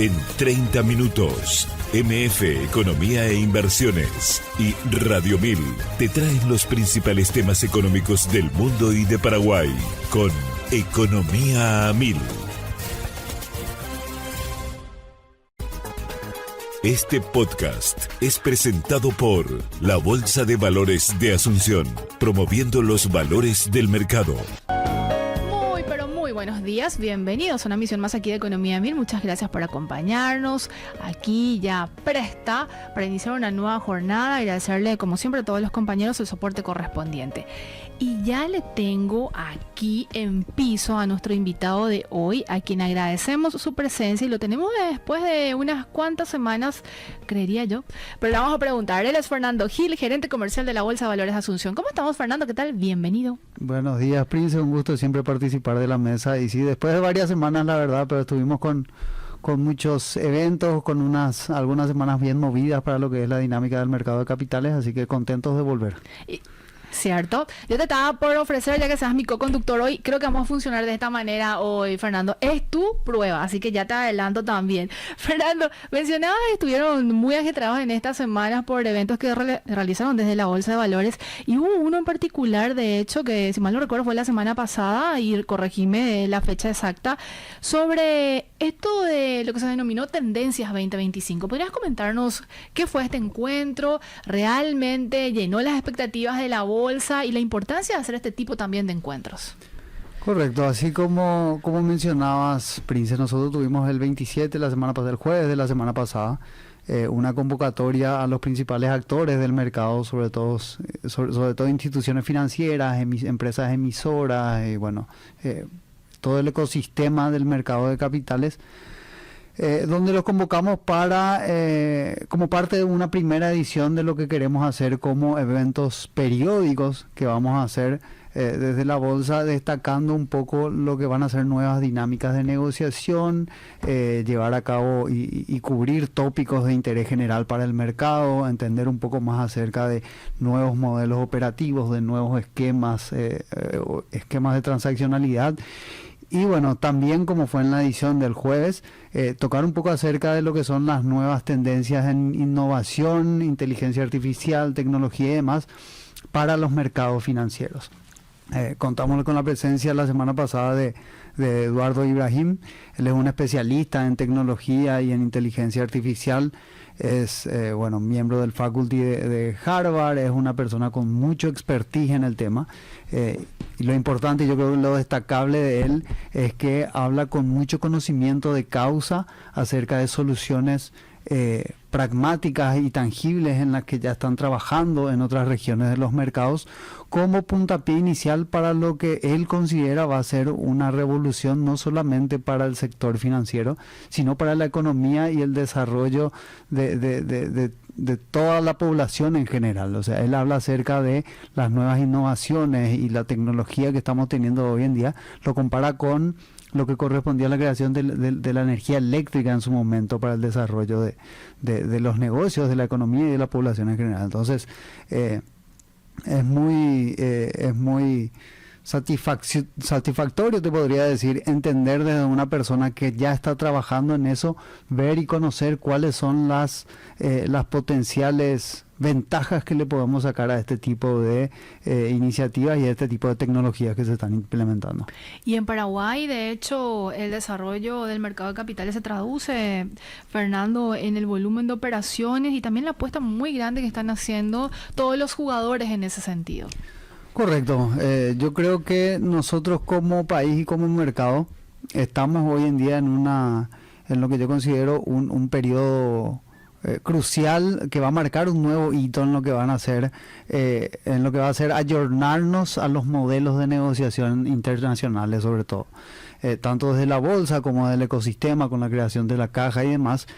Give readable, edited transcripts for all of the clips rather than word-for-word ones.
En 30 minutos, MF Economía e Inversiones y Radio 1000 te traen los principales temas económicos del mundo y de Paraguay con Economía a 1000. Este podcast es presentado por la Bolsa de Valores de Asunción, promoviendo los valores del mercado. Buenos días, bienvenidos a una emisión más aquí de Economía 1000. Muchas gracias por acompañarnos. Aquí ya presta para iniciar una nueva jornada. Agradecerle, como siempre, a todos los compañeros el soporte correspondiente. Y ya le tengo aquí en piso a nuestro invitado de hoy, a quien agradecemos su presencia y lo tenemos después de unas cuantas semanas, creería yo. Pero le vamos a preguntar. Él es Fernando Gil, gerente comercial de la Bolsa de Valores de Asunción. ¿Cómo estamos, Fernando? ¿Qué tal? Bienvenido. Buenos días, Prince. Un gusto siempre participar de la mesa. Y sí, después de varias semanas, la verdad, pero estuvimos con muchos eventos, con algunas semanas bien movidas para lo que es la dinámica del mercado de capitales, así que contentos de volver. Cierto. Yo te estaba por ofrecer, ya que seas mi co-conductor hoy, creo que vamos a funcionar de esta manera hoy, Fernando. Es tu prueba, así que ya te adelanto también. Fernando, mencionabas que estuvieron muy agitados en estas semanas por eventos que realizaron desde la Bolsa de Valores, y hubo uno en particular, de hecho, que si mal no recuerdo fue la semana pasada, y corregime la fecha exacta, sobre esto de lo que se denominó Tendencias 2025. ¿Podrías comentarnos qué fue este encuentro? ¿Realmente llenó las expectativas de la bolsa y la importancia de hacer este tipo también de encuentros? Correcto, así como mencionabas, Prince, nosotros tuvimos el 27, la semana pasada, el jueves de la semana pasada, una convocatoria a los principales actores del mercado, sobre todo instituciones financieras, empresas emisoras, y todo el ecosistema del mercado de capitales, donde los convocamos para como parte de una primera edición de lo que queremos hacer como eventos periódicos que vamos a hacer desde la bolsa, destacando un poco lo que van a ser nuevas dinámicas de negociación, llevar a cabo y cubrir tópicos de interés general para el mercado, entender un poco más acerca de nuevos modelos operativos, de nuevos esquemas de transaccionalidad. Y bueno, también como fue en la edición del jueves, tocar un poco acerca de lo que son las nuevas tendencias en innovación, inteligencia artificial, tecnología y demás para los mercados financieros. Contamos con la presencia la semana pasada de Eduardo Ibrahim. Él es un especialista en tecnología y en inteligencia artificial. Es miembro del faculty de Harvard, es una persona con mucho expertise en el tema, y lo importante, yo creo que lo destacable de él es que habla con mucho conocimiento de causa acerca de soluciones pragmáticas y tangibles en las que ya están trabajando en otras regiones de los mercados, como puntapié inicial para lo que él considera va a ser una revolución no solamente para el sector financiero, sino para la economía y el desarrollo de toda la población en general. O sea, él habla acerca de las nuevas innovaciones y la tecnología que estamos teniendo hoy en día, lo compara con lo que correspondía a la creación de la energía eléctrica en su momento para el desarrollo de los negocios, de la economía y de la población en general. Entonces, es muy satisfactorio, te podría decir, entender desde una persona que ya está trabajando en eso, ver y conocer cuáles son las potenciales ventajas que le podemos sacar a este tipo de iniciativas y a este tipo de tecnologías que se están implementando. Y en Paraguay, de hecho, el desarrollo del mercado de capitales se traduce, Fernando, en el volumen de operaciones y también la apuesta muy grande que están haciendo todos los jugadores en ese sentido. Correcto. Yo creo que nosotros como país y como mercado estamos hoy en día en lo que yo considero un periodo crucial que va a marcar un nuevo hito en lo que van a hacer, en lo que va a ser ayornarnos a los modelos de negociación internacionales, sobre todo. Tanto desde la bolsa como del ecosistema, con la creación de la caja y demás,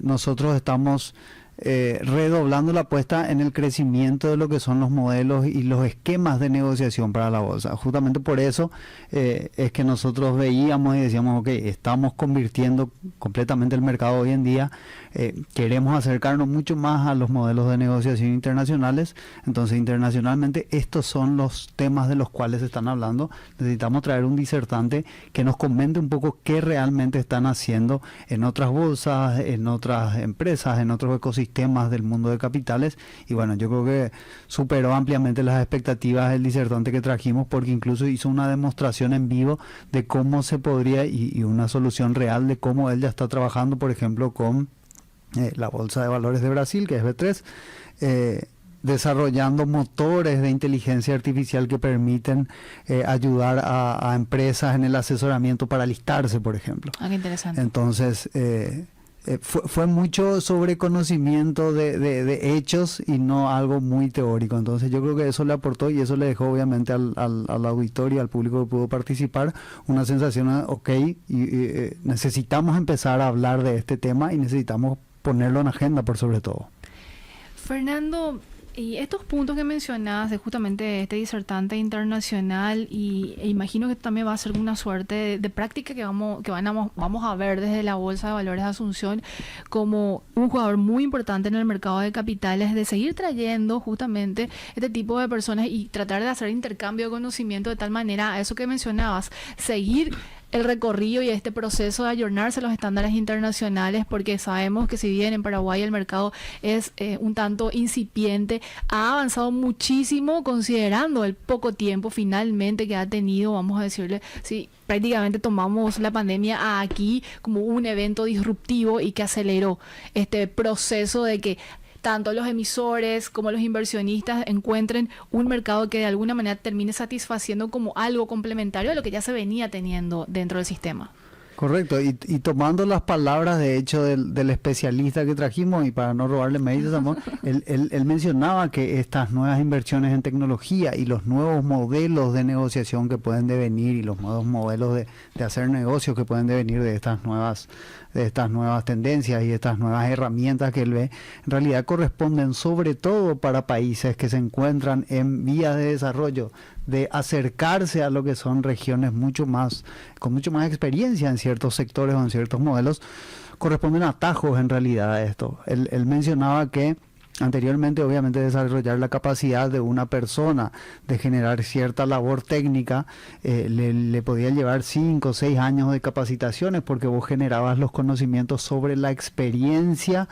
nosotros estamos redoblando la apuesta en el crecimiento de lo que son los modelos y los esquemas de negociación para la bolsa. Justamente por eso es que nosotros veíamos y decíamos, ok, estamos convirtiendo completamente el mercado hoy en día, queremos acercarnos mucho más a los modelos de negociación internacionales. Entonces, internacionalmente estos son los temas de los cuales se están hablando. Necesitamos traer un disertante que nos comente un poco qué realmente están haciendo en otras bolsas, en otras empresas, en otros ecosistemas del mundo de capitales. Y bueno, yo creo que superó ampliamente las expectativas el disertante que trajimos, porque incluso hizo una demostración en vivo de cómo se podría y una solución real de cómo él ya está trabajando, por ejemplo, con la Bolsa de Valores de Brasil, que es B3, desarrollando motores de inteligencia artificial que permiten ayudar a empresas en el asesoramiento para listarse, por ejemplo. Ah, qué interesante. Entonces, fue mucho sobre conocimiento de hechos y no algo muy teórico. Entonces yo creo que eso le aportó y eso le dejó obviamente al auditorio, al público que pudo participar, una sensación de, ok, necesitamos empezar a hablar de este tema y necesitamos ponerlo en agenda por sobre todo. Fernando, y estos puntos que mencionabas de justamente este disertante internacional, e imagino que también va a ser una suerte de práctica que vamos a ver desde la Bolsa de Valores de Asunción como un jugador muy importante en el mercado de capitales, de seguir trayendo justamente este tipo de personas y tratar de hacer intercambio de conocimiento de tal manera, a eso que mencionabas, seguir el recorrido y este proceso de ayornarse a los estándares internacionales, porque sabemos que si bien en Paraguay el mercado es un tanto incipiente, ha avanzado muchísimo considerando el poco tiempo finalmente que ha tenido, vamos a decirle, sí, prácticamente tomamos la pandemia aquí como un evento disruptivo y que aceleró este proceso de que tanto los emisores como los inversionistas encuentren un mercado que de alguna manera termine satisfaciendo como algo complementario a lo que ya se venía teniendo dentro del sistema. Correcto, y tomando las palabras de hecho del especialista que trajimos, y para no robarle méritos, amor, él mencionaba que estas nuevas inversiones en tecnología y los nuevos modelos de negociación que pueden devenir y los nuevos modelos de hacer negocios que pueden devenir de estas nuevas tendencias y estas nuevas herramientas que él ve, en realidad corresponden sobre todo para países que se encuentran en vías de desarrollo, de acercarse a lo que son regiones con mucho más experiencia en ciertos sectores o en ciertos modelos. Corresponden atajos en realidad a esto. Él mencionaba que anteriormente, obviamente, desarrollar la capacidad de una persona de generar cierta labor técnica le podía llevar 5 o 6 años de capacitaciones, porque vos generabas los conocimientos sobre la experiencia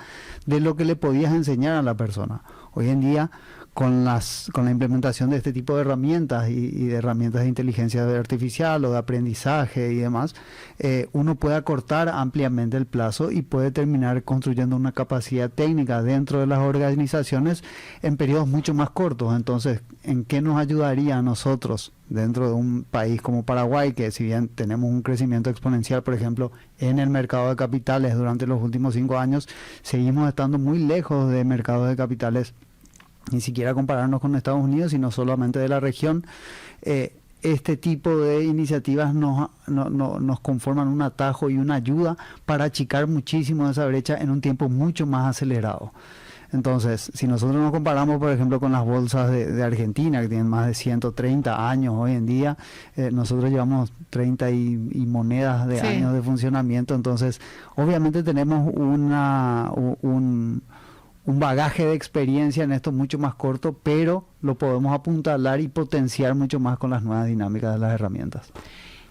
de lo que le podías enseñar a la persona. Hoy en día, con la implementación de este tipo de herramientas y de herramientas de inteligencia artificial o de aprendizaje y demás, uno puede acortar ampliamente el plazo y puede terminar construyendo una capacidad técnica dentro de las organizaciones en periodos mucho más cortos. Entonces, ¿en qué nos ayudaría a nosotros dentro de un país como Paraguay, que si bien tenemos un crecimiento exponencial, por ejemplo, en el mercado de capitales durante los últimos 5 años, seguimos estando muy lejos de mercados de capitales, ni siquiera compararnos con Estados Unidos, sino solamente de la región? Este tipo de iniciativas nos conforman un atajo y una ayuda para achicar muchísimo esa brecha en un tiempo mucho más acelerado. Entonces, si nosotros nos comparamos, por ejemplo, con las bolsas de Argentina, que tienen más de 130 años hoy en día, nosotros llevamos 30 y monedas de años de funcionamiento. Entonces, obviamente tenemos un bagaje de experiencia en esto mucho más corto, pero lo podemos apuntalar y potenciar mucho más con las nuevas dinámicas de las herramientas.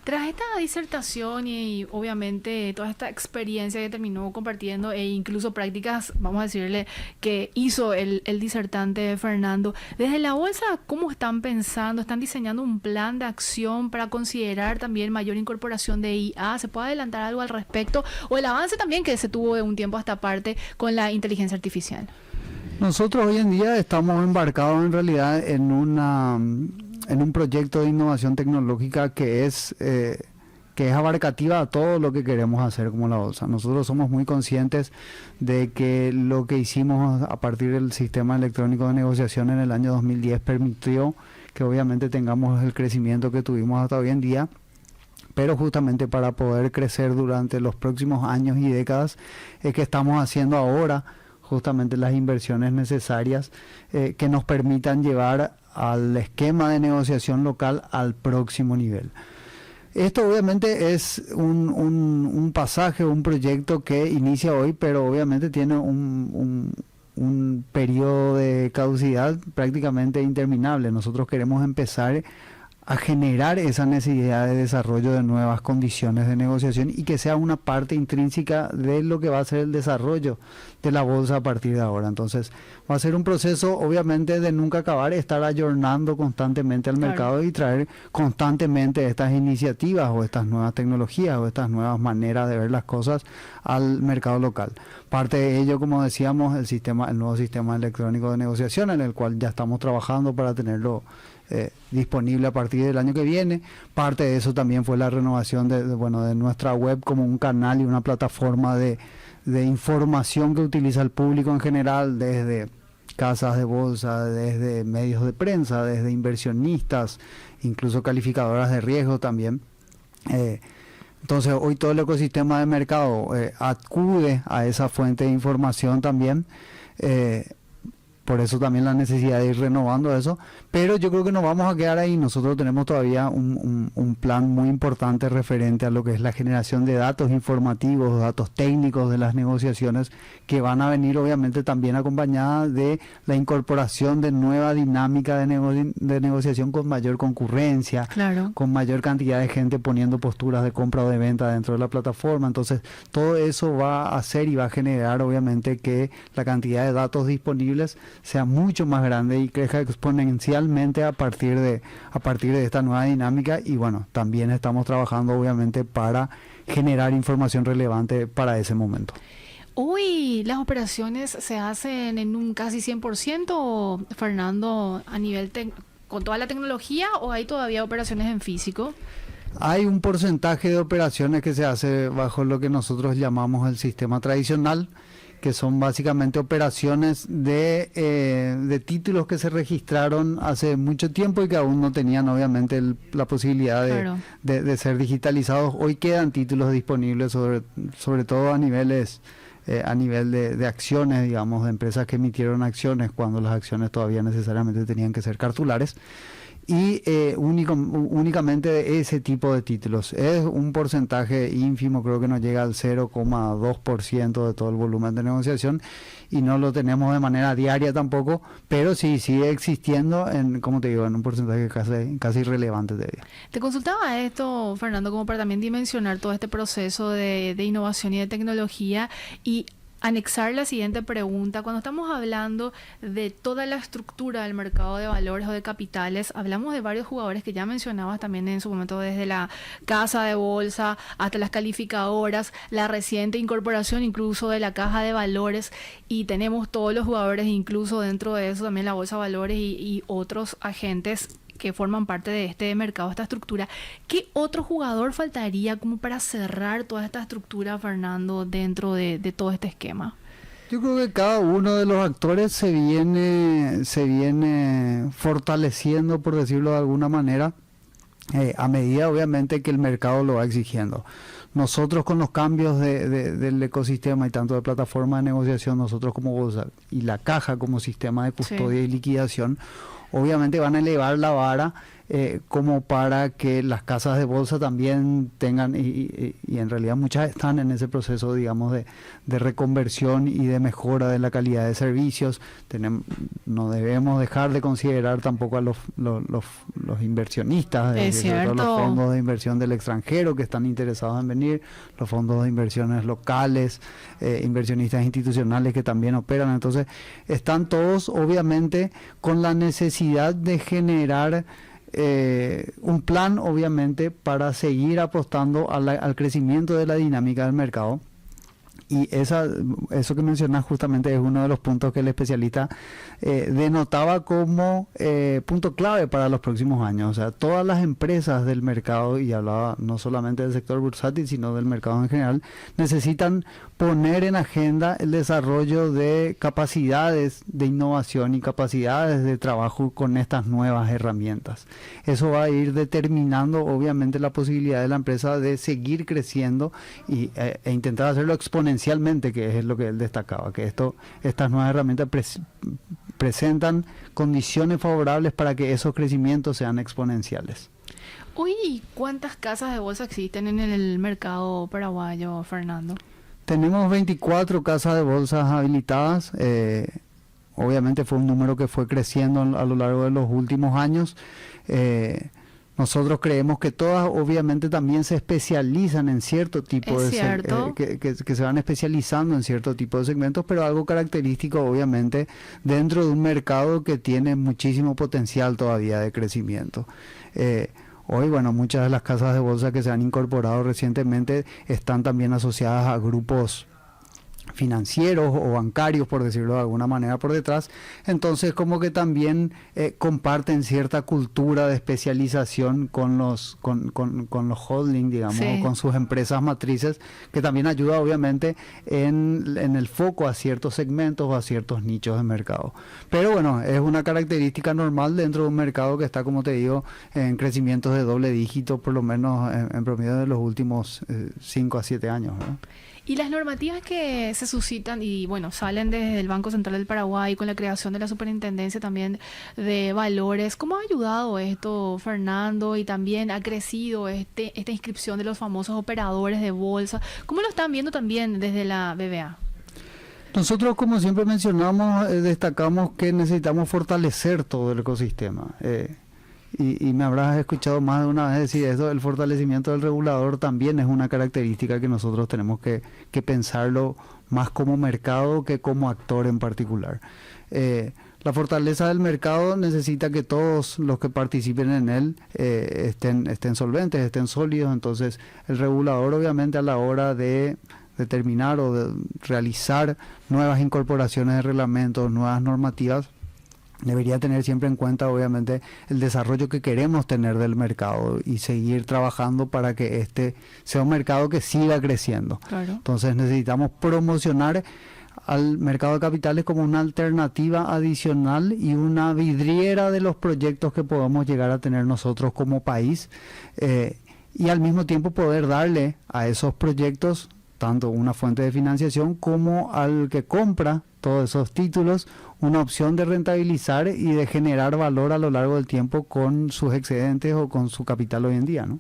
Tras esta disertación y obviamente toda esta experiencia que terminó compartiendo e incluso prácticas, vamos a decirle, que hizo el disertante Fernando, desde la bolsa, ¿cómo están pensando? ¿Están diseñando un plan de acción para considerar también mayor incorporación de IA? ¿Se puede adelantar algo al respecto? ¿O el avance también que se tuvo de un tiempo a esta parte con la inteligencia artificial? Nosotros hoy en día estamos embarcados en realidad en un proyecto de innovación tecnológica que es abarcativa a todo lo que queremos hacer como la bolsa. Nosotros somos muy conscientes de que lo que hicimos a partir del sistema electrónico de negociación en el año 2010 permitió que obviamente tengamos el crecimiento que tuvimos hasta hoy en día, pero justamente para poder crecer durante los próximos años y décadas es que estamos haciendo ahora justamente las inversiones necesarias que nos permitan llevar al esquema de negociación local al próximo nivel. Esto obviamente es un pasaje, un proyecto que inicia hoy, pero obviamente tiene un periodo de caducidad prácticamente interminable. Nosotros queremos empezar a generar esa necesidad de desarrollo de nuevas condiciones de negociación y que sea una parte intrínseca de lo que va a ser el desarrollo de la bolsa a partir de ahora. Entonces va a ser un proceso obviamente de nunca acabar, estar ayornando constantemente al mercado y traer constantemente estas iniciativas o estas nuevas tecnologías o estas nuevas maneras de ver las cosas al mercado local. Parte de ello, como decíamos, el nuevo sistema electrónico de negociación, en el cual ya estamos trabajando para tenerlo disponible a partir del año que viene. Parte de eso también fue la renovación de nuestra web como un canal y una plataforma de información que utiliza el público en general, desde casas de bolsa, desde medios de prensa, desde inversionistas, incluso calificadoras de riesgo también. Entonces hoy todo el ecosistema de mercado acude a esa fuente de información también. Por eso también la necesidad de ir renovando eso, pero yo creo que no vamos a quedar ahí. Nosotros tenemos todavía un plan muy importante referente a lo que es la generación de datos informativos, datos técnicos de las negociaciones, que van a venir obviamente también acompañadas de la incorporación de nueva dinámica de negociación con mayor concurrencia, con mayor cantidad de gente poniendo posturas de compra o de venta dentro de la plataforma. Entonces todo eso va a hacer y va a generar obviamente que la cantidad de datos disponibles sea mucho más grande y crezca exponencialmente a partir de esta nueva dinámica. Y bueno, también estamos trabajando obviamente para generar información relevante para ese momento. Hoy las operaciones se hacen en un casi 100%, Fernando, a nivel con toda la tecnología, ¿o hay todavía operaciones en físico? Hay un porcentaje de operaciones que se hace bajo lo que nosotros llamamos el sistema tradicional, que son básicamente operaciones de títulos que se registraron hace mucho tiempo y que aún no tenían obviamente la posibilidad de ser digitalizados. Hoy quedan títulos disponibles sobre todo a nivel de acciones, digamos, de empresas que emitieron acciones cuando las acciones todavía necesariamente tenían que ser cartulares. Y únicamente de ese tipo de títulos. Es un porcentaje ínfimo, creo que no llega al 0,2% de todo el volumen de negociación, y no lo tenemos de manera diaria tampoco, pero sí sigue existiendo como te digo, en un porcentaje casi irrelevante de día. Te consultaba esto, Fernando, como para también dimensionar todo este proceso de innovación y de tecnología, y anexar la siguiente pregunta. Cuando estamos hablando de toda la estructura del mercado de valores o de capitales, hablamos de varios jugadores que ya mencionabas también en su momento, desde la casa de bolsa hasta las calificadoras, la reciente incorporación incluso de la caja de valores, y tenemos todos los jugadores, incluso dentro de eso también la bolsa de valores y otros agentes que forman parte de este mercado, esta estructura. ¿Qué otro jugador faltaría como para cerrar toda esta estructura, Fernando, dentro de todo este esquema? Yo creo que cada uno de los actores se viene fortaleciendo, por decirlo de alguna manera, a medida obviamente que el mercado lo va exigiendo. Nosotros con los cambios del ecosistema y tanto de plataforma de negociación, nosotros como bolsa y la caja como sistema de custodia y liquidación, obviamente van a elevar la vara como para que las casas de bolsa también tengan, y en realidad muchas están en ese proceso, digamos, de reconversión y de mejora de la calidad de servicios. No debemos dejar de considerar tampoco a los inversionistas, sobre todo los fondos de inversión del extranjero que están interesados en venir, los fondos de inversiones locales, inversionistas institucionales que también operan. Entonces están todos obviamente con la necesidad de generar un plan obviamente para seguir apostando al crecimiento de la dinámica del mercado. Y eso que mencionas justamente es uno de los puntos que el especialista denotaba como punto clave para los próximos años. O sea, todas las empresas del mercado, y hablaba no solamente del sector bursátil, sino del mercado en general, necesitan poner en agenda el desarrollo de capacidades de innovación y capacidades de trabajo con estas nuevas herramientas. Eso va a ir determinando obviamente la posibilidad de la empresa de seguir creciendo e intentar hacerlo exponencialmente exponencialmente, que es lo que él destacaba, que estas nuevas herramientas presentan condiciones favorables para que esos crecimientos sean exponenciales. Uy, ¿cuántas casas de bolsa existen en el mercado paraguayo, Fernando? Tenemos 24 casas de bolsas habilitadas. Obviamente fue un número que fue creciendo a lo largo de los últimos años. Nosotros creemos que todas obviamente también se especializan en cierto tipo que se van especializando en cierto tipo de segmentos, pero algo característico obviamente dentro de un mercado que tiene muchísimo potencial todavía de crecimiento. Hoy, bueno, muchas de las casas de bolsa que se han incorporado recientemente están también asociadas a grupos financieros o bancarios, por decirlo de alguna manera, por detrás. Entonces, como que también comparten cierta cultura de especialización con los holding, digamos, sí, con sus empresas matrices, que también ayuda obviamente en el foco a ciertos segmentos o a ciertos nichos de mercado. Pero bueno, es una característica normal dentro de un mercado que está, como te digo, en crecimientos de doble dígito, por lo menos en promedio de los últimos 5 a 7 años, ¿verdad? Y las normativas que se suscitan y bueno, salen desde el Banco Central del Paraguay con la creación de la Superintendencia también de Valores, ¿cómo ha ayudado esto, Fernando? Y también ha crecido esta inscripción de los famosos operadores de bolsa. ¿Cómo lo están viendo también desde la BBA? Nosotros, como siempre mencionamos, destacamos que necesitamos fortalecer todo el ecosistema. Y me habrás escuchado más de una vez decir eso, el fortalecimiento del regulador también es una característica que nosotros tenemos que pensarlo más como mercado que como actor en particular. La fortaleza del mercado necesita que todos los que participen en él estén solventes, estén sólidos. Entonces el regulador obviamente a la hora de determinar o de realizar nuevas incorporaciones de reglamentos, nuevas normativas, debería tener siempre en cuenta obviamente el desarrollo que queremos tener del mercado y seguir trabajando para que este sea un mercado que siga creciendo. Claro. Entonces necesitamos promocionar al mercado de capitales como una alternativa adicional y una vidriera de los proyectos que podamos llegar a tener nosotros como país, y al mismo tiempo poder darle a esos proyectos tanto una fuente de financiación como al que compra todos esos títulos una opción de rentabilizar y de generar valor a lo largo del tiempo con sus excedentes o con su capital hoy en día, ¿no?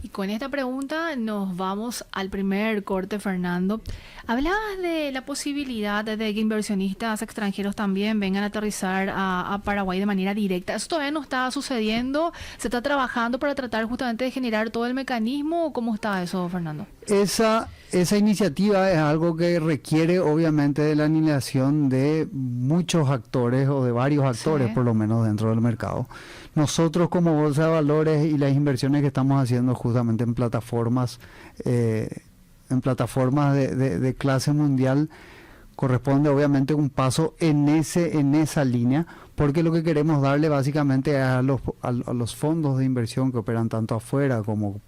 Y con esta pregunta nos vamos al primer corte, Fernando. Hablabas de la posibilidad de que inversionistas extranjeros también vengan a aterrizar a Paraguay de manera directa. ¿Eso todavía no está sucediendo? ¿Se está trabajando para tratar justamente de generar todo el mecanismo? ¿Cómo está eso, Fernando? Esa iniciativa es algo que requiere obviamente de la alineación de muchos actores o de varios actores, sí, por lo menos dentro del mercado. Nosotros como Bolsa de Valores y las inversiones que estamos haciendo justamente en plataformas de clase mundial, corresponde obviamente un paso en esa línea, porque lo que queremos darle básicamente a los fondos de inversión que operan tanto afuera como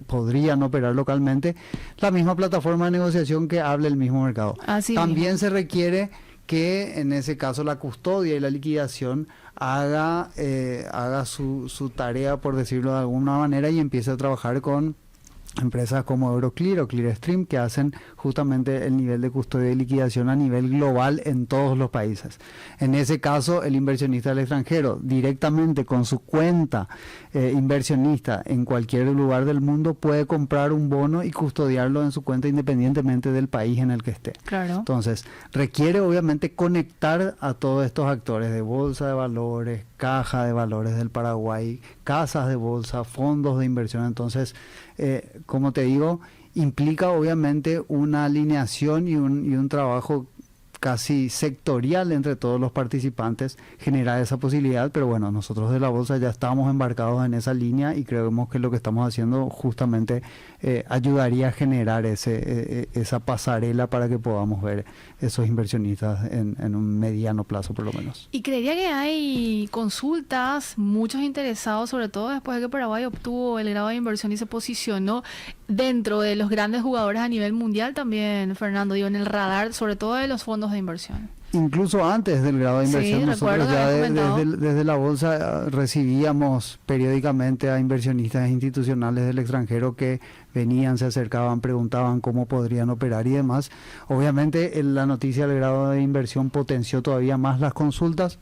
podrían operar localmente, la misma plataforma de negociación que hable el mismo mercado. Así también mismo se requiere que en ese caso la custodia y la liquidación haga su tarea, por decirlo de alguna manera, y empiece a trabajar con empresas como Euroclear o Clearstream, que hacen justamente el nivel de custodia y liquidación a nivel global en todos los países. En ese caso, el inversionista del extranjero, directamente con su cuenta inversionista en cualquier lugar del mundo, puede comprar un bono y custodiarlo en su cuenta independientemente del país en el que esté. Claro. Entonces, requiere obviamente conectar a todos estos actores de bolsa de valores, caja de valores del Paraguay, casas de bolsa, fondos de inversión. Entonces, como te digo, implica obviamente una alineación y un trabajo casi sectorial entre todos los participantes, generar esa posibilidad, pero bueno, nosotros de la bolsa ya estamos embarcados en esa línea y creemos que lo que estamos haciendo justamente ayudaría a generar esa pasarela para que podamos ver esos inversionistas en un mediano plazo por lo menos. Y creería que hay consultas, muchos interesados, sobre todo después de que Paraguay obtuvo el grado de inversión y se posicionó dentro de los grandes jugadores a nivel mundial también, Fernando, digo, en el radar, sobre todo de los fondos de inversión. Incluso antes del grado de inversión, Sí, nosotros recuerdo ya que habías comentado. desde la bolsa recibíamos periódicamente a inversionistas institucionales del extranjero que venían, se acercaban, preguntaban cómo podrían operar y demás. Obviamente la noticia del grado de inversión potenció todavía más las consultas,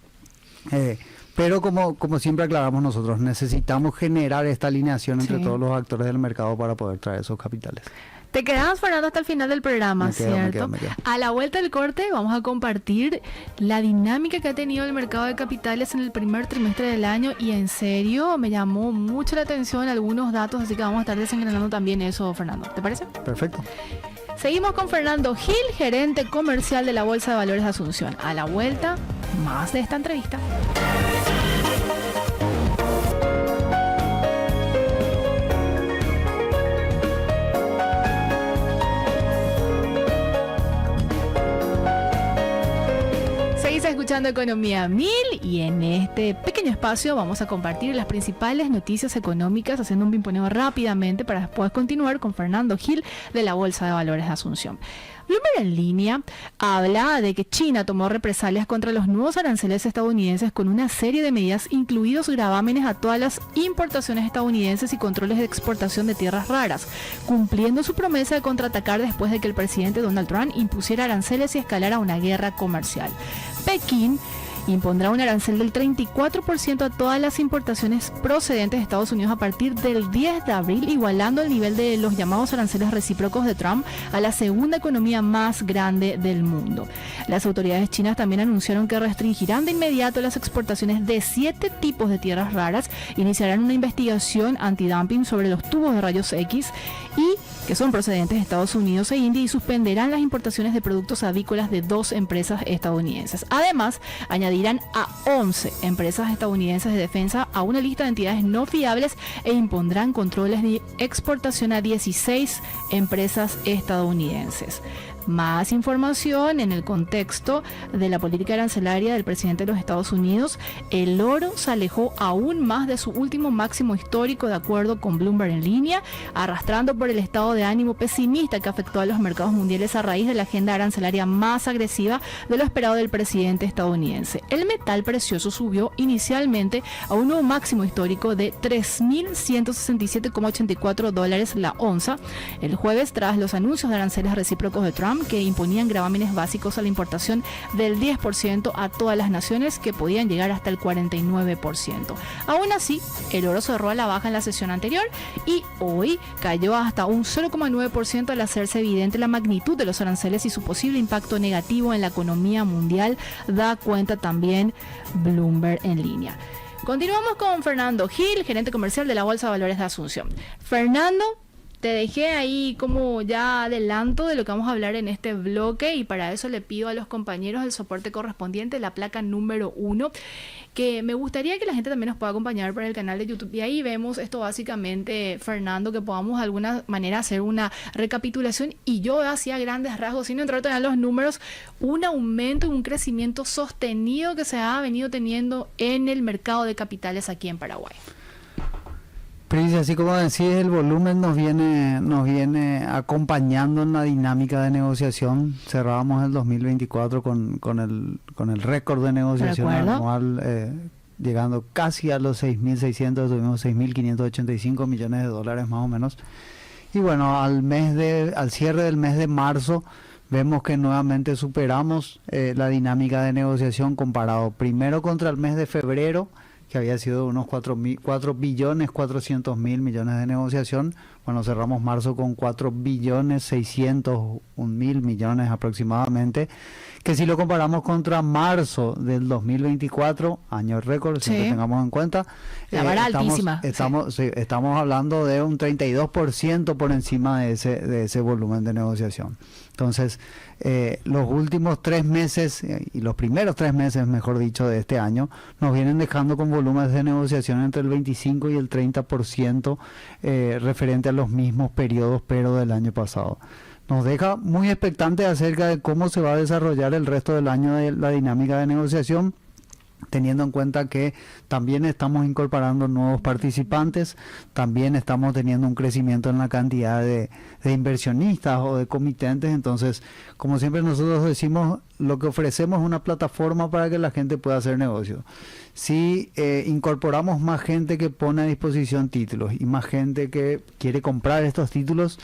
pero como siempre aclaramos nosotros, necesitamos generar esta alineación entre Sí. todos los actores del mercado para poder traer esos capitales. Te quedamos, Fernando, hasta el final del programa, Me quedo. ¿cierto? A la vuelta del corte vamos a compartir la dinámica que ha tenido el mercado de capitales en el primer trimestre del año y en serio me llamó mucho la atención algunos datos, así que vamos a estar desengranando también eso, Fernando. ¿Te parece? Perfecto. Seguimos con Fernando Gil, gerente comercial de la Bolsa de Valores de Asunción. A la vuelta, más de esta entrevista. Seguís escuchando Economía 1000 y en este pequeño espacio vamos a compartir las principales noticias económicas, haciendo un pimponeo rápidamente para después continuar con Fernando Gil de la Bolsa de Valores de Asunción. Bloomberg en línea habla de que China tomó represalias contra los nuevos aranceles estadounidenses con una serie de medidas, incluidos gravámenes a todas las importaciones estadounidenses y controles de exportación de tierras raras, cumpliendo su promesa de contraatacar después de que el presidente Donald Trump impusiera aranceles y escalara una guerra comercial. Pekín impondrá un arancel del 34% a todas las importaciones procedentes de Estados Unidos a partir del 10 de abril, igualando el nivel de los llamados aranceles recíprocos de Trump a la segunda economía más grande del mundo. Las autoridades chinas también anunciaron que restringirán de inmediato las exportaciones de 7 tipos de tierras raras, iniciarán una investigación antidumping sobre los tubos de rayos X y que son procedentes de Estados Unidos e India y suspenderán las importaciones de productos avícolas de 2 empresas estadounidenses. Además, añadirán a 11 empresas estadounidenses de defensa a una lista de entidades no fiables e impondrán controles de exportación a 16 empresas estadounidenses. Más información en el contexto de la política arancelaria del presidente de los Estados Unidos. El oro se alejó aún más de su último máximo histórico, de acuerdo con Bloomberg en línea, arrastrando por el estado de ánimo pesimista que afectó a los mercados mundiales a raíz de la agenda arancelaria más agresiva de lo esperado del presidente estadounidense. El metal precioso subió inicialmente a un nuevo máximo histórico de $3.167,84 la onza el jueves, tras los anuncios de aranceles recíprocos de Trump, que imponían gravámenes básicos a la importación del 10% a todas las naciones, que podían llegar hasta el 49%. Aún así, el oro cerró a la baja en la sesión anterior y hoy cayó hasta un 0,9% al hacerse evidente la magnitud de los aranceles y su posible impacto negativo en la economía mundial, da cuenta también Bloomberg en línea. Continuamos con Fernando Gil, gerente comercial de la Bolsa de Valores de Asunción. Fernando, te dejé ahí como ya adelanto de lo que vamos a hablar en este bloque y para eso le pido a los compañeros del soporte correspondiente la placa número 1, que me gustaría que la gente también nos pueda acompañar por el canal de YouTube. Y ahí vemos esto básicamente, Fernando, que podamos de alguna manera hacer una recapitulación y yo hacía grandes rasgos, sin entrar todavía en los números, un aumento y un crecimiento sostenido que se ha venido teniendo en el mercado de capitales aquí en Paraguay. Prince, así como decís, el volumen nos viene acompañando en la dinámica de negociación. Cerrábamos el 2024 con el récord de negociación anual, llegando casi a los 6.600, tuvimos 6.585 millones de dólares más o menos. Y bueno, al cierre del mes de marzo, vemos que nuevamente superamos la dinámica de negociación comparado primero contra el mes de febrero, que había sido unos 4.400.000 millones de negociación. Bueno, cerramos marzo con 4.601.000 millones aproximadamente, que si lo comparamos contra marzo del 2024, año récord, siempre tengamos en cuenta, la vara altísima. Estamos hablando de un 32% por encima de ese volumen de negociación. Entonces, los últimos 3 meses, y los primeros 3 meses, mejor dicho, de este año, nos vienen dejando con volúmenes de negociación entre el 25 y el 30% referente a los mismos periodos, pero del año pasado. Nos deja muy expectantes acerca de cómo se va a desarrollar el resto del año de la dinámica de negociación. teniendo en cuenta que también estamos incorporando nuevos participantes, también estamos teniendo un crecimiento en la cantidad de inversionistas o de comitentes. Entonces, como siempre nosotros decimos, lo que ofrecemos es una plataforma para que la gente pueda hacer negocio. Si incorporamos más gente que pone a disposición títulos y más gente que quiere comprar estos títulos,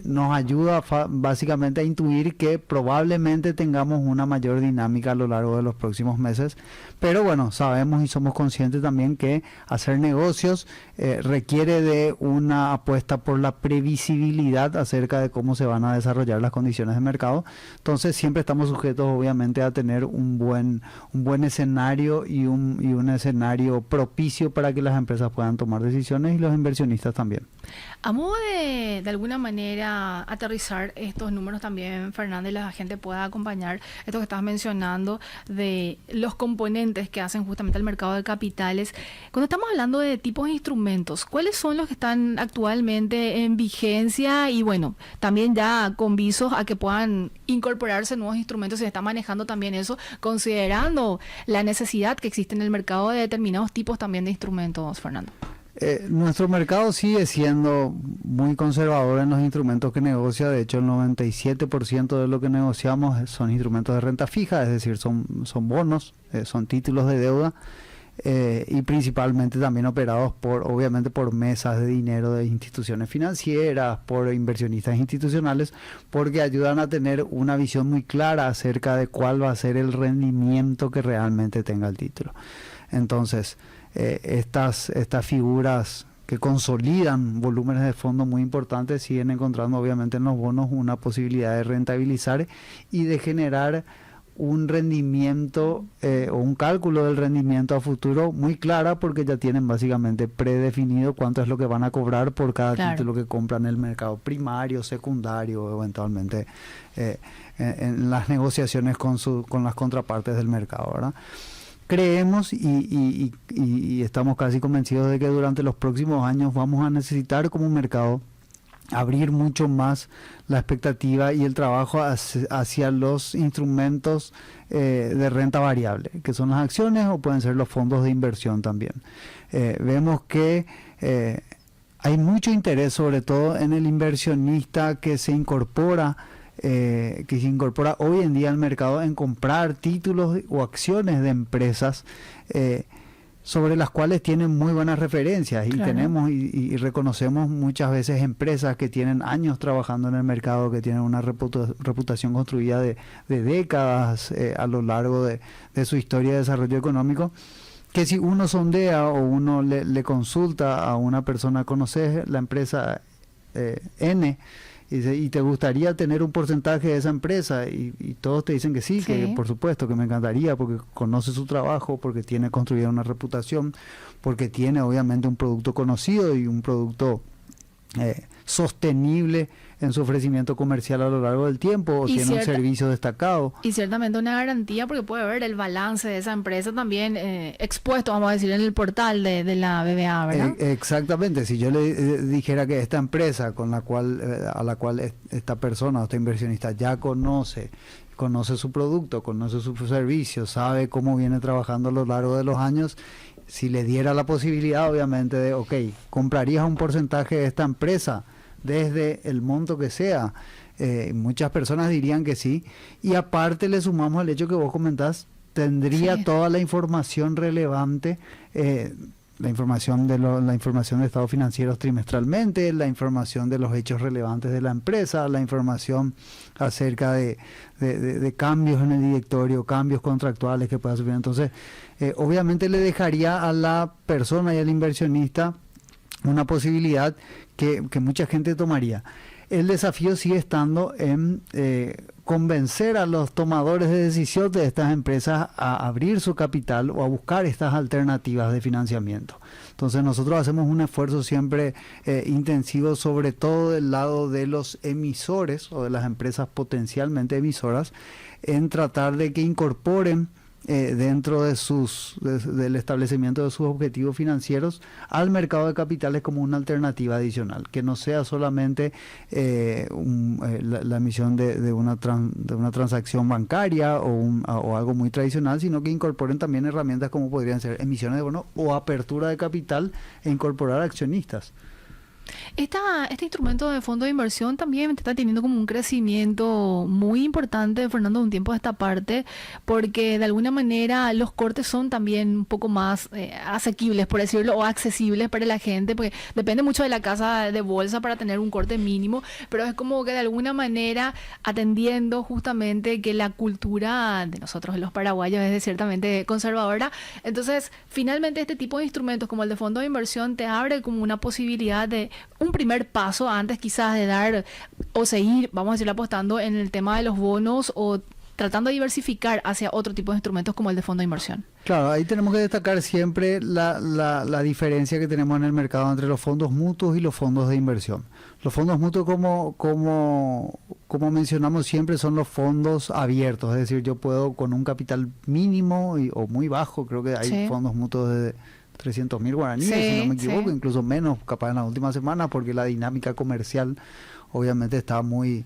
nos ayuda básicamente a intuir que probablemente tengamos una mayor dinámica a lo largo de los próximos meses. Pero bueno, sabemos y somos conscientes también que hacer negocios requiere de una apuesta por la previsibilidad acerca de cómo se van a desarrollar las condiciones de mercado. Entonces siempre estamos sujetos obviamente a tener un buen escenario y un escenario propicio para que las empresas puedan tomar decisiones y los inversionistas también. A modo de alguna manera aterrizar estos números también, Fernando, y la gente pueda acompañar esto que estás mencionando de los componentes que hacen justamente el mercado de capitales. Cuando estamos hablando de tipos de instrumentos, ¿cuáles son los que están actualmente en vigencia? Y bueno, también ya con visos a que puedan incorporarse nuevos instrumentos, se está manejando también eso, considerando la necesidad que existe en el mercado de determinados tipos también de instrumentos, Fernando. Nuestro mercado sigue siendo muy conservador en los instrumentos que negocia. De hecho, el 97% de lo que negociamos son instrumentos de renta fija, es decir, son bonos, son títulos de deuda, y principalmente también operados obviamente por mesas de dinero de instituciones financieras, por inversionistas institucionales, porque ayudan a tener una visión muy clara acerca de cuál va a ser el rendimiento que realmente tenga el título. Entonces, estas figuras que consolidan volúmenes de fondo muy importantes siguen encontrando obviamente en los bonos una posibilidad de rentabilizar y de generar un rendimiento o un cálculo del rendimiento a futuro muy clara, porque ya tienen básicamente predefinido cuánto es lo que van a cobrar por cada título que compran en el mercado primario, secundario, eventualmente en las negociaciones con las contrapartes del mercado, ¿verdad? Creemos y estamos casi convencidos de que durante los próximos años vamos a necesitar como mercado abrir mucho más la expectativa y el trabajo hacia los instrumentos de renta variable, que son las acciones o pueden ser los fondos de inversión también. Vemos que hay mucho interés, sobre todo en el inversionista que se incorpora hoy en día al mercado, en comprar títulos o acciones de empresas sobre las cuales tienen muy buenas referencias, y tenemos y reconocemos muchas veces empresas que tienen años trabajando en el mercado, que tienen una reputación construida de décadas a lo largo de su historia de desarrollo económico, que si uno sondea o uno le consulta a una persona, conoces la empresa N, y te gustaría tener un porcentaje de esa empresa, y todos te dicen que sí, que por supuesto, que me encantaría, porque conoce su trabajo, porque tiene construida una reputación, porque tiene obviamente un producto conocido y un producto sostenible en su ofrecimiento comercial a lo largo del tiempo, o tiene un servicio destacado. Y ciertamente una garantía, porque puede ver el balance de esa empresa también expuesto, vamos a decir, en el portal de la BBVA, ¿verdad? Exactamente. Si yo le dijera que esta empresa a la cual esta persona o este inversionista ya conoce su producto, conoce su servicio, sabe cómo viene trabajando a lo largo de los años, si le diera la posibilidad obviamente de, comprarías un porcentaje de esta empresa desde el monto que sea, muchas personas dirían que sí, y aparte le sumamos el hecho que vos comentás, tendría toda la información relevante, la información de estados financieros trimestralmente, la información de los hechos relevantes de la empresa, la información acerca de cambios en el directorio, cambios contractuales que pueda sufrir. Entonces, obviamente le dejaría a la persona y al inversionista una posibilidad que mucha gente tomaría. El desafío sigue estando en convencer a los tomadores de decisión de estas empresas a abrir su capital o a buscar estas alternativas de financiamiento. Entonces nosotros hacemos un esfuerzo siempre intensivo, sobre todo del lado de los emisores o de las empresas potencialmente emisoras, en tratar de que incorporen dentro de del establecimiento de sus objetivos financieros al mercado de capitales como una alternativa adicional, que no sea solamente la emisión de una transacción bancaria o algo muy tradicional, sino que incorporen también herramientas como podrían ser emisiones de bonos o apertura de capital e incorporar accionistas. Este instrumento de fondo de inversión también está teniendo como un crecimiento muy importante, Fernando, de un tiempo a esta parte, porque de alguna manera los cortes son también un poco más asequibles, por decirlo, o accesibles para la gente, porque depende mucho de la casa de bolsa para tener un corte mínimo, pero es como que de alguna manera atendiendo justamente que la cultura de nosotros los paraguayos es ciertamente conservadora. Entonces, finalmente este tipo de instrumentos como el de fondo de inversión te abre como una posibilidad de un primer paso antes quizás de dar o seguir, vamos a decir, apostando en el tema de los bonos o tratando de diversificar hacia otro tipo de instrumentos como el de fondo de inversión. Claro, ahí tenemos que destacar siempre la diferencia que tenemos en el mercado entre los fondos mutuos y los fondos de inversión. Los fondos mutuos, como mencionamos siempre, son los fondos abiertos, es decir, yo puedo con un capital mínimo o muy bajo, creo que hay fondos mutuos de 300.000 guaraníes, si no me equivoco, incluso menos, capaz en las últimas semanas, porque la dinámica comercial obviamente está muy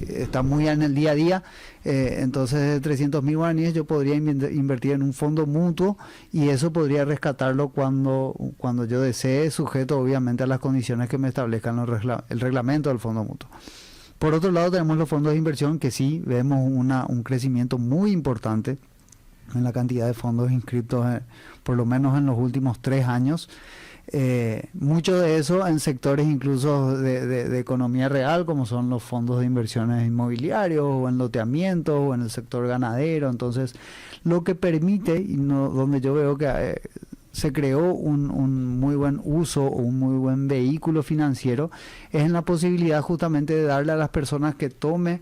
en el día a día. Entonces de 300.000 guaraníes yo podría invertir en un fondo mutuo y eso podría rescatarlo cuando yo desee, sujeto obviamente a las condiciones que me establezcan el reglamento del fondo mutuo. Por otro lado tenemos los fondos de inversión, que sí vemos un crecimiento muy importante en la cantidad de fondos inscritos, por lo menos en los últimos 3 años. Mucho de eso en sectores incluso de economía real, como son los fondos de inversiones inmobiliarios o en loteamiento o en el sector ganadero. Entonces, lo que permite, donde yo veo que se creó un muy buen uso o un muy buen vehículo financiero, es en la posibilidad justamente de darle a las personas que tome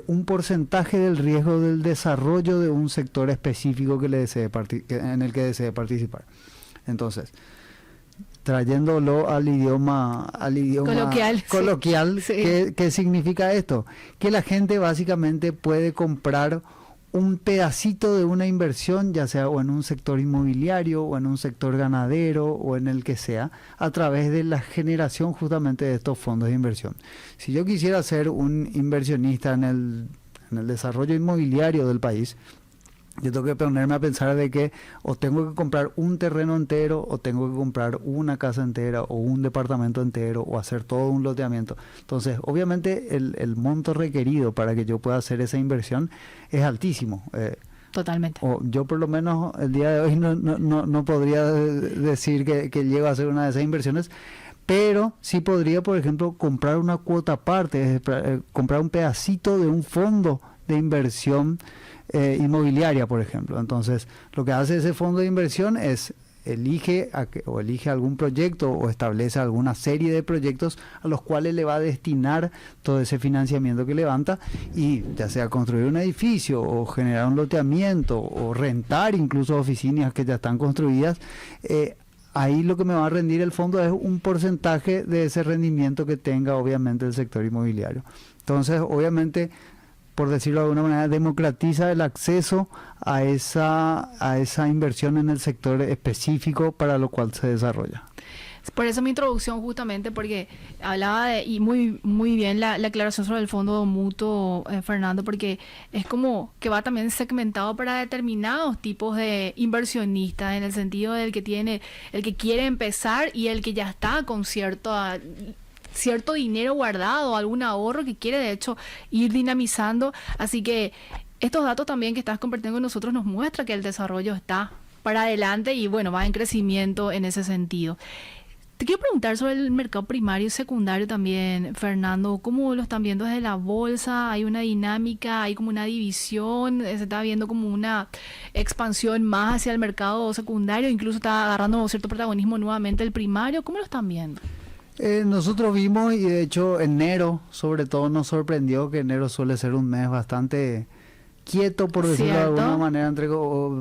un porcentaje del riesgo del desarrollo de un sector específico en el que desee participar. Entonces, trayéndolo al idioma coloquial, sí. ¿Qué significa esto? Que la gente básicamente puede comprar un pedacito de una inversión, ya sea o en un sector inmobiliario o en un sector ganadero o en el que sea, a través de la generación justamente de estos fondos de inversión. Si yo quisiera ser un inversionista en el desarrollo inmobiliario del país, yo tengo que ponerme a pensar de que o tengo que comprar un terreno entero, o tengo que comprar una casa entera, o un departamento entero, o hacer todo un loteamiento. Entonces, obviamente, el monto requerido para que yo pueda hacer esa inversión es altísimo. Totalmente. O yo por lo menos el día de hoy no podría decir que llego a hacer una de esas inversiones, pero sí podría, por ejemplo, comprar una cuota aparte, comprar un pedacito de un fondo de inversión inmobiliaria, por ejemplo. Entonces, lo que hace ese fondo de inversión es elige algún proyecto o establece alguna serie de proyectos a los cuales le va a destinar todo ese financiamiento que levanta, y ya sea construir un edificio o generar un loteamiento o rentar incluso oficinas que ya están construidas, ahí lo que me va a rendir el fondo es un porcentaje de ese rendimiento que tenga obviamente el sector inmobiliario. Entonces, obviamente, por decirlo de alguna manera, democratiza el acceso a esa inversión en el sector específico para lo cual se desarrolla. Por eso mi introducción justamente, porque hablaba y muy muy bien la aclaración sobre el fondo mutuo, Fernando, porque es como que va también segmentado para determinados tipos de inversionistas, en el sentido del que quiere empezar y el que ya está con cierto dinero guardado, algún ahorro que quiere de hecho ir dinamizando. Así que estos datos también que estás compartiendo con nosotros nos muestra que el desarrollo está para adelante y bueno, va en crecimiento en ese sentido. Te quiero preguntar sobre el mercado primario y secundario también, Fernando. ¿Cómo lo están viendo desde la bolsa? ¿Hay una dinámica? ¿Hay como una división? ¿Se está viendo como una expansión más hacia el mercado secundario? Incluso está agarrando cierto protagonismo nuevamente el primario. ¿Cómo lo están viendo? Nosotros vimos, y de hecho enero sobre todo nos sorprendió, que enero suele ser un mes bastante quieto, por decirlo de alguna manera,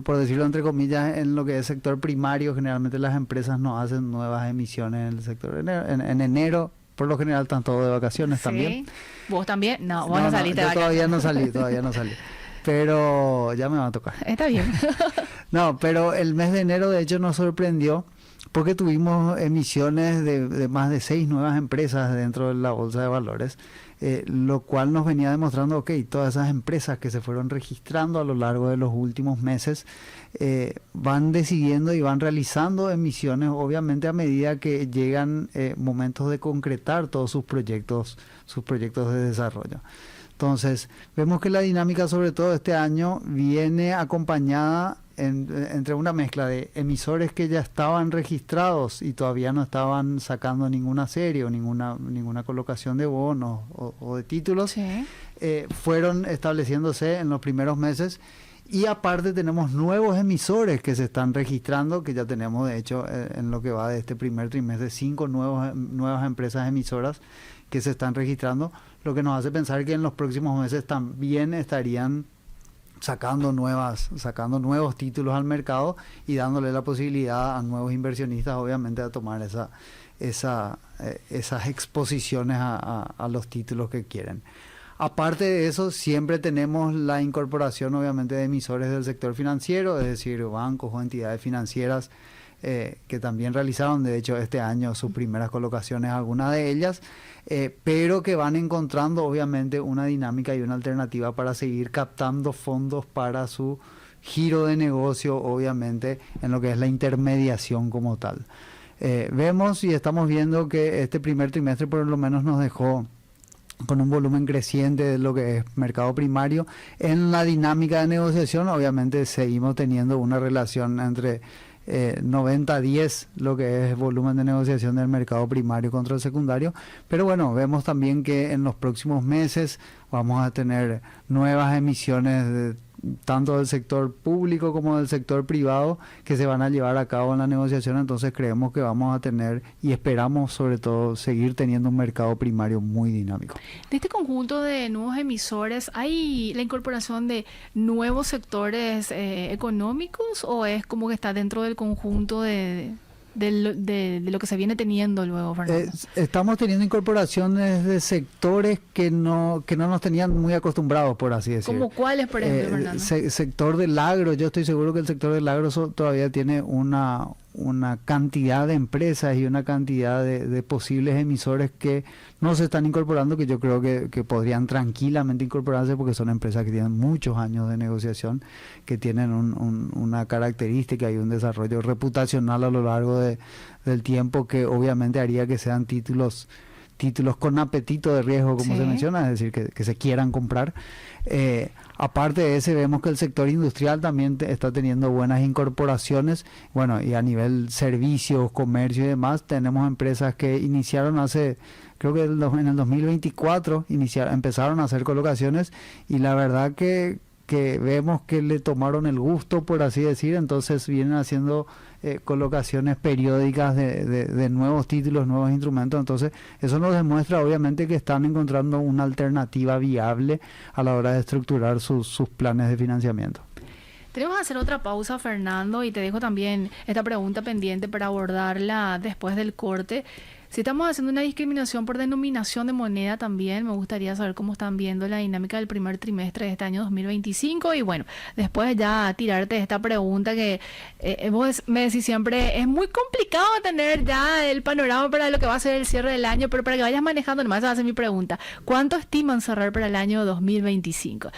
por decirlo entre comillas, en lo que es sector primario. Generalmente las empresas no hacen nuevas emisiones en el sector. En enero, por lo general, están todos de vacaciones. ¿Sí? También. ¿Vos también? No, vos no saliste de vacaciones. Todavía no salí. pero ya me va a tocar. Está bien. No, pero el mes de enero de hecho nos sorprendió porque tuvimos emisiones de más de 6 nuevas empresas dentro de la bolsa de valores, lo cual nos venía demostrando, ok, todas esas empresas que se fueron registrando a lo largo de los últimos meses van decidiendo y van realizando emisiones, obviamente a medida que llegan momentos de concretar todos sus proyectos de desarrollo. Entonces, vemos que la dinámica, sobre todo este año, viene acompañada entre una mezcla de emisores que ya estaban registrados y todavía no estaban sacando ninguna serie o ninguna colocación de bonos o de títulos, Sí. Fueron estableciéndose en los primeros meses. Y aparte tenemos nuevos emisores que se están registrando, que ya tenemos de hecho en lo que va de este primer trimestre 5 nuevas empresas emisoras que se están registrando, lo que nos hace pensar que en los próximos meses también estarían sacando nuevos títulos al mercado y dándole la posibilidad a nuevos inversionistas obviamente a tomar esas exposiciones a los títulos que quieren. Aparte de eso, siempre tenemos la incorporación obviamente de emisores del sector financiero, es decir, bancos o entidades financieras que también realizaron de hecho este año sus primeras colocaciones, algunas de ellas, pero que van encontrando obviamente una dinámica y una alternativa para seguir captando fondos para su giro de negocio, obviamente en lo que es la intermediación como tal. Vemos y estamos viendo que este primer trimestre por lo menos nos dejó con un volumen creciente de lo que es mercado primario. En la dinámica de negociación obviamente seguimos teniendo una relación entre 90-10 lo que es volumen de negociación del mercado primario contra el secundario, pero bueno, vemos también que en los próximos meses vamos a tener nuevas emisiones tanto del sector público como del sector privado que se van a llevar a cabo en la negociación. Entonces creemos que vamos a tener y esperamos sobre todo seguir teniendo un mercado primario muy dinámico. De este conjunto de nuevos emisores, ¿hay la incorporación de nuevos sectores económicos o es como que está dentro del conjunto de lo que se viene teniendo luego, Fernando? Estamos teniendo incorporaciones de sectores que no nos tenían muy acostumbrados, por así decirlo. ¿Cómo cuáles, por ejemplo, Fernando? Sector del agro, yo estoy seguro que el sector del agro todavía tiene una cantidad de empresas y una cantidad de posibles emisores que no se están incorporando, que yo creo que podrían tranquilamente incorporarse porque son empresas que tienen muchos años de negociación, que tienen una característica y un desarrollo reputacional a lo largo del tiempo que obviamente haría que sean títulos con apetito de riesgo, como se menciona, es decir, que se quieran comprar. Aparte de ese, vemos que el sector industrial también está teniendo buenas incorporaciones. Bueno, y a nivel servicios, comercio y demás, tenemos empresas que iniciaron creo que en el 2024 empezaron a hacer colocaciones y la verdad que vemos que le tomaron el gusto, por así decir, entonces vienen haciendo colocaciones periódicas de nuevos títulos, nuevos instrumentos. Entonces eso nos demuestra obviamente que están encontrando una alternativa viable a la hora de estructurar sus planes de financiamiento. Tenemos que hacer otra pausa, Fernando, y te dejo también esta pregunta pendiente para abordarla después del corte. Si estamos haciendo una discriminación por denominación de moneda también, me gustaría saber cómo están viendo la dinámica del primer trimestre de este año 2025. Y bueno, después ya tirarte esta pregunta que vos me decís siempre, es muy complicado tener ya el panorama para lo que va a ser el cierre del año, pero para que vayas manejando, nomás esa va a ser mi pregunta. ¿Cuánto estiman cerrar para el año 2025?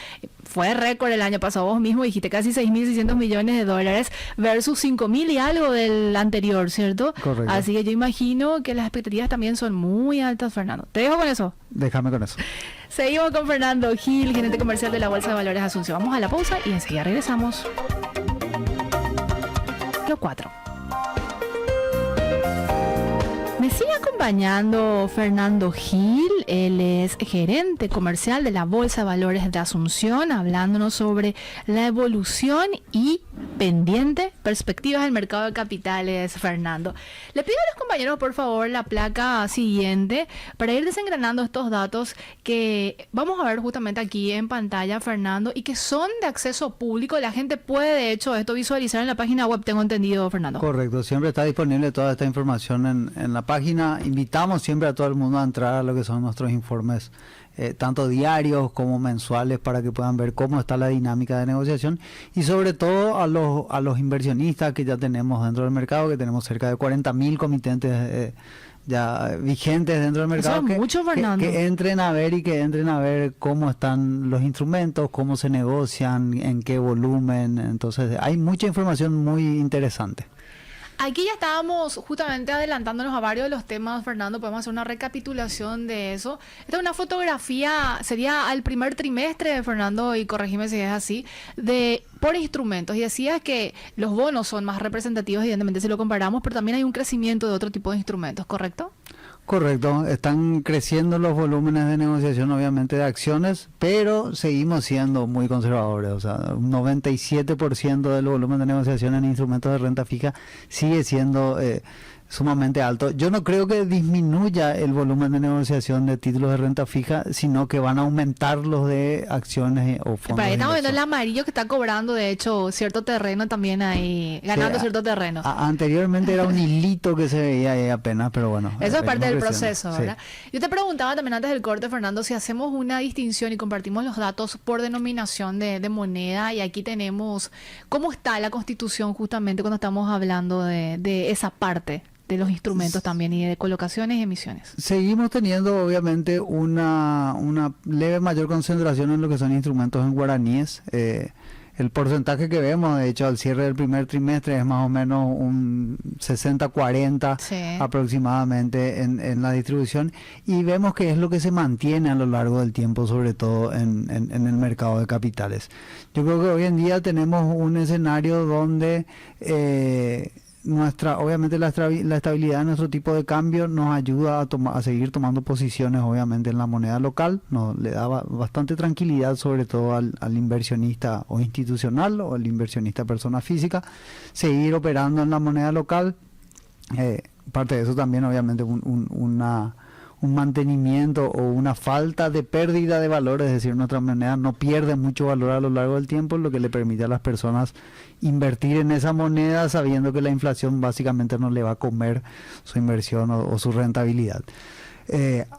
Fue récord el año pasado, vos mismo dijiste casi 6.600 millones de dólares versus 5.000 y algo del anterior, ¿cierto? Correcto. Así que yo imagino que las expectativas también son muy altas, Fernando. Te dejo con eso. Déjame con eso. Seguimos con Fernando Gil, gerente comercial de la Bolsa de Valores Asunción. Vamos a la pausa y enseguida regresamos. Lo 4. Me sigue acompañando Fernando Gil, él es gerente comercial de la Bolsa de Valores de Asunción, hablándonos sobre la evolución y pendiente, perspectivas del mercado de capitales, Fernando. Le pido a los compañeros, por favor, la placa siguiente para ir desengranando estos datos que vamos a ver justamente aquí en pantalla, Fernando, y que son de acceso público. La gente puede, de hecho, esto visualizar en la página web, tengo entendido, Fernando. Correcto, siempre está disponible toda esta información en la página. Invitamos siempre a todo el mundo a entrar a lo que son nuestros informes, tanto diarios como mensuales, para que puedan ver cómo está la dinámica de negociación, y sobre todo a los inversionistas que ya tenemos dentro del mercado, que tenemos cerca de 40.000 comitentes ya vigentes dentro del mercado. Eso es mucho, Fernando. Que entren a ver cómo están los instrumentos, cómo se negocian, en qué volumen. Entonces hay mucha información muy interesante. Aquí ya estábamos justamente adelantándonos a varios de los temas, Fernando. Podemos hacer una recapitulación de eso. Esta es una fotografía, sería al primer trimestre, Fernando, y corregime si es así, por instrumentos. Y decías que los bonos son más representativos, evidentemente, si lo comparamos, pero también hay un crecimiento de otro tipo de instrumentos, ¿correcto? Correcto, están creciendo los volúmenes de negociación, obviamente, de acciones, pero seguimos siendo muy conservadores. O sea, un 97% del volumen de negociación en instrumentos de renta fija sigue siendo sumamente alto. Yo no creo que disminuya el volumen de negociación de títulos de renta fija, sino que van a aumentar los de acciones o fondos. Pero ahí estamos viendo el amarillo que está cobrando, de hecho, cierto terreno también ahí, ganando cierto terreno. Anteriormente era un hilito que se veía ahí apenas, pero bueno. Eso es parte del proceso, ¿verdad? Sí. Yo te preguntaba también antes del corte, Fernando, si hacemos una distinción y compartimos los datos por denominación de moneda, y aquí tenemos cómo está la Constitución justamente cuando estamos hablando de esa parte de los instrumentos también, y de colocaciones y emisiones. Seguimos teniendo obviamente una leve mayor concentración en lo que son instrumentos en guaraníes. El porcentaje que vemos, de hecho, al cierre del primer trimestre es más o menos un 60-40 Sí. aproximadamente en la distribución, y vemos que es lo que se mantiene a lo largo del tiempo, sobre todo en el mercado de capitales. Yo creo que hoy en día tenemos un escenario donde obviamente la estabilidad de nuestro tipo de cambio nos ayuda a seguir tomando posiciones, obviamente, en la moneda local. Nos le da bastante tranquilidad, sobre todo al inversionista o institucional, o al inversionista persona física, seguir operando en la moneda local. Parte de eso también, obviamente, un mantenimiento o una falta de pérdida de valor, es decir, nuestra moneda no pierde mucho valor a lo largo del tiempo, lo que le permite a las personas invertir en esa moneda sabiendo que la inflación básicamente no le va a comer su inversión o su rentabilidad.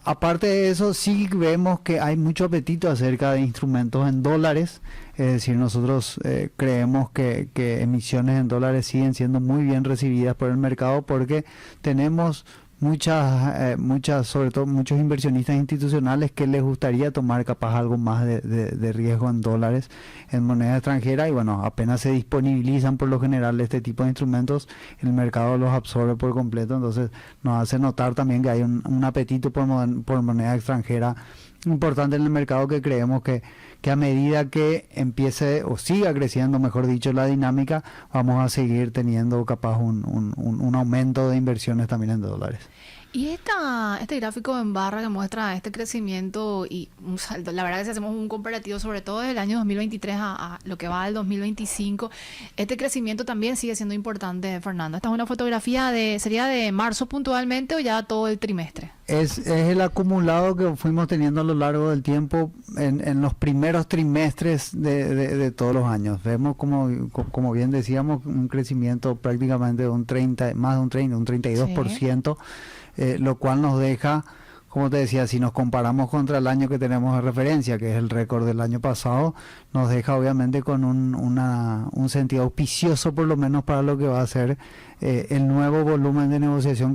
Aparte de eso, sí vemos que hay mucho apetito acerca de instrumentos en dólares. Es decir, nosotros creemos que emisiones en dólares siguen siendo muy bien recibidas por el mercado, porque tenemos muchas, sobre todo muchos inversionistas institucionales que les gustaría tomar capaz algo más de riesgo en dólares, en moneda extranjera, y bueno, apenas se disponibilizan por lo general este tipo de instrumentos, el mercado los absorbe por completo. Entonces nos hace notar también que hay un apetito por moneda extranjera importante en el mercado, que creemos que a medida que empiece o siga creciendo, mejor dicho, la dinámica, vamos a seguir teniendo capaz un aumento de inversiones también en dólares. Y este gráfico en barra que muestra este crecimiento y un salto, la verdad que si hacemos un comparativo, sobre todo desde el año 2023 a lo que va al 2025, este crecimiento también sigue siendo importante, Fernando. Esta es una fotografía ¿sería de marzo puntualmente o ya todo el trimestre? Es el acumulado que fuimos teniendo a lo largo del tiempo en los primeros trimestres de todos los años. Vemos, como bien decíamos, un crecimiento prácticamente de un 32%, lo cual nos deja, como te decía, si nos comparamos contra el año que tenemos de referencia, que es el récord del año pasado, nos deja obviamente con un sentido auspicioso, por lo menos para lo que va a ser el nuevo volumen de negociación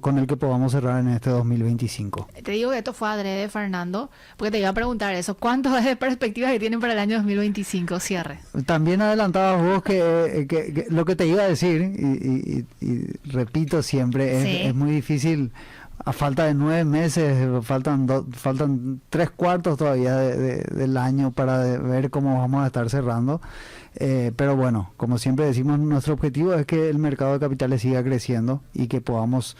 con el que podamos cerrar en este 2025. Te digo que esto fue adrede, Fernando, porque te iba a preguntar eso. ¿Cuántas perspectivas que tienen para el año 2025 cierre? También adelantabas vos que lo que te iba a decir, y repito siempre, Sí. es muy difícil. A falta de 9 meses, faltan 3/4 todavía del año para ver cómo vamos a estar cerrando. Pero bueno, como siempre decimos, nuestro objetivo es que el mercado de capitales siga creciendo y que podamos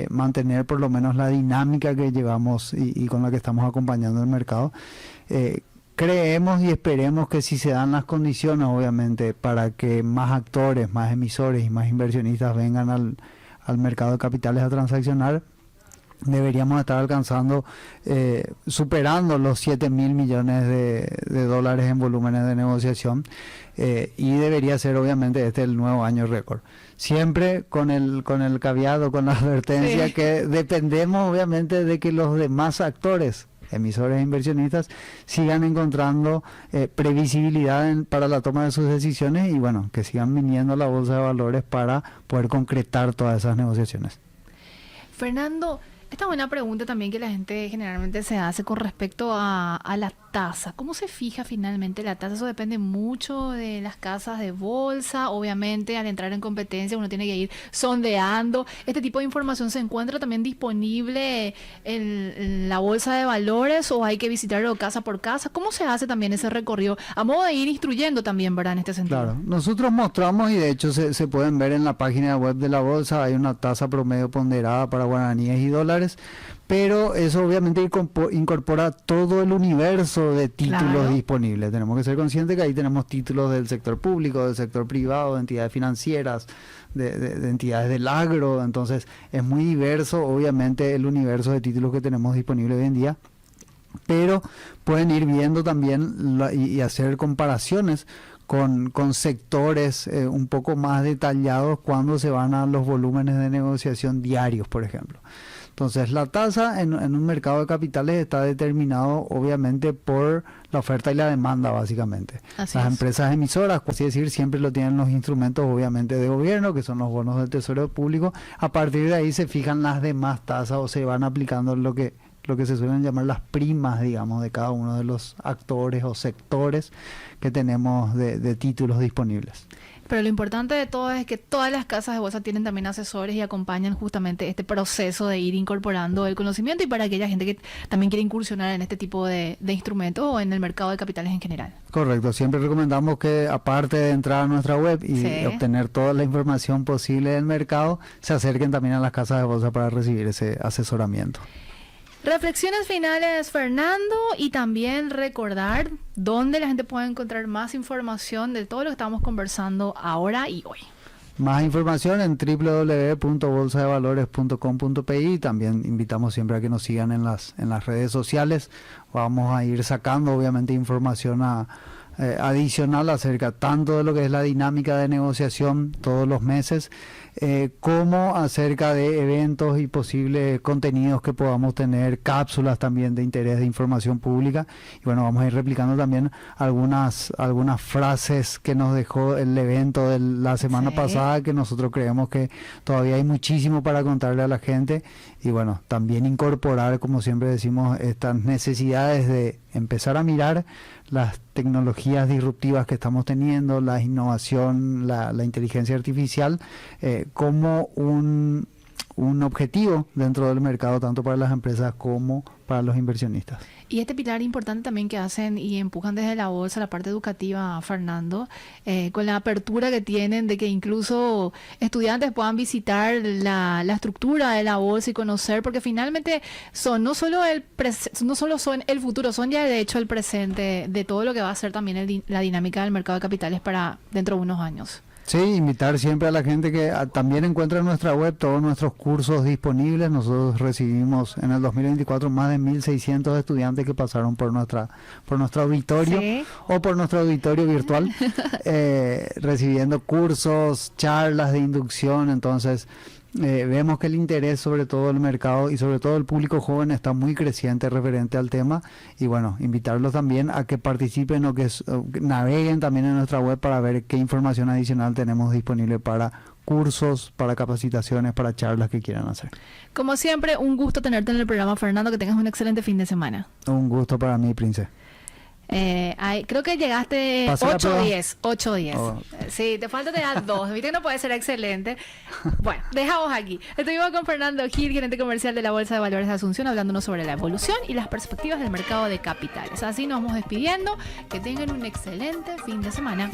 mantener por lo menos la dinámica que llevamos y con la que estamos acompañando el mercado. creemos y esperemos que si se dan las condiciones, obviamente, para que más actores, más emisores y más inversionistas vengan al mercado de capitales a transaccionar, deberíamos estar alcanzando, superando los 7.000 millones de dólares en volúmenes de negociación, y debería ser obviamente el nuevo año récord. Siempre con el caveado, con la advertencia, sí, que dependemos obviamente de que los demás actores, emisores e inversionistas, sigan encontrando previsibilidad para la toma de sus decisiones y bueno, que sigan viniendo a la bolsa de valores para poder concretar todas esas negociaciones. Fernando, esta es una pregunta también que la gente generalmente se hace con respecto a la tasa. ¿Cómo se fija finalmente la tasa? Eso depende mucho de las casas de bolsa. Obviamente, al entrar en competencia uno tiene que ir sondeando. ¿Este tipo de información se encuentra también disponible en la bolsa de valores o hay que visitarlo casa por casa? ¿Cómo se hace también ese recorrido? A modo de ir instruyendo también, ¿verdad? En este sentido. Claro, nosotros mostramos y de hecho se pueden ver en la página web de la bolsa, hay una tasa promedio ponderada para guaraníes y dólares, pero eso obviamente incorpora todo el universo de títulos, claro, disponibles. Tenemos que ser conscientes que ahí tenemos títulos del sector público, del sector privado, de entidades financieras, de entidades del agro. Entonces es muy diverso obviamente el universo de títulos que tenemos disponible hoy en día, pero pueden ir viendo también y hacer comparaciones con sectores un poco más detallados cuando se van a los volúmenes de negociación diarios, por ejemplo. Entonces, la tasa en un mercado de capitales está determinado obviamente por la oferta y la demanda, básicamente. Las empresas emisoras, por así decir, siempre lo tienen los instrumentos obviamente de gobierno, que son los bonos del Tesoro Público. A partir de ahí se fijan las demás tasas o se van aplicando lo que se suelen llamar las primas, digamos, de cada uno de los actores o sectores que tenemos de títulos disponibles. Pero lo importante de todo es que todas las casas de bolsa tienen también asesores y acompañan justamente este proceso de ir incorporando el conocimiento y para aquella gente que también quiere incursionar en este tipo de instrumentos o en el mercado de capitales en general. Correcto, siempre recomendamos que aparte de entrar a nuestra web y sí, obtener toda la información posible del mercado, se acerquen también a las casas de bolsa para recibir ese asesoramiento. Reflexiones finales, Fernando, y también recordar dónde la gente puede encontrar más información de todo lo que estamos conversando ahora y hoy. Más información en www.bolsadevalores.com.pi. También invitamos siempre a que nos sigan en las redes sociales. Vamos a ir sacando obviamente información adicional acerca tanto de lo que es la dinámica de negociación todos los meses, como acerca de eventos y posibles contenidos que podamos tener, cápsulas también de interés de información pública. Y bueno, vamos a ir replicando también algunas frases que nos dejó el evento de la semana pasada, que nosotros creemos que todavía hay muchísimo para contarle a la gente. Y bueno, también incorporar, como siempre decimos, estas necesidades de empezar a mirar las tecnologías disruptivas que estamos teniendo, la innovación, la inteligencia artificial, como un objetivo dentro del mercado, tanto para las empresas como para los inversionistas. Y este pilar importante también que hacen y empujan desde la bolsa, la parte educativa, Fernando, con la apertura que tienen de que incluso estudiantes puedan visitar la estructura de la bolsa y conocer, porque finalmente no solo son el futuro, son ya de hecho el presente de todo lo que va a ser también la dinámica del mercado de capitales para dentro de unos años. Sí, invitar siempre a la gente que también encuentra en nuestra web todos nuestros cursos disponibles. Nosotros recibimos en el 2024 más de 1.600 estudiantes que pasaron por nuestro auditorio, ¿sí?, o por nuestro auditorio virtual, recibiendo cursos, charlas de inducción. Entonces, vemos que el interés sobre todo del mercado y sobre todo el público joven está muy creciente referente al tema, y bueno, invitarlos también a que participen o que naveguen también en nuestra web para ver qué información adicional tenemos disponible para cursos, para capacitaciones, para charlas que quieran hacer. Como siempre, un gusto tenerte en el programa, Fernando, que tengas un excelente fin de semana. Un gusto para mí, Prince. Creo que llegaste 8-10. Oh. Sí, te falta te das 2. Viste que no puede ser excelente. Bueno, dejamos aquí. Estuvimos con Fernando Gil, gerente comercial de la Bolsa de Valores de Asunción, hablándonos sobre la evolución y las perspectivas del mercado de capitales. Así nos vamos despidiendo. Que tengan un excelente fin de semana.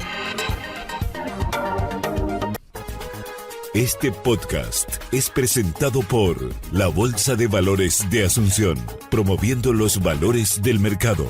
Este podcast es presentado por la Bolsa de Valores de Asunción, promoviendo los valores del mercado.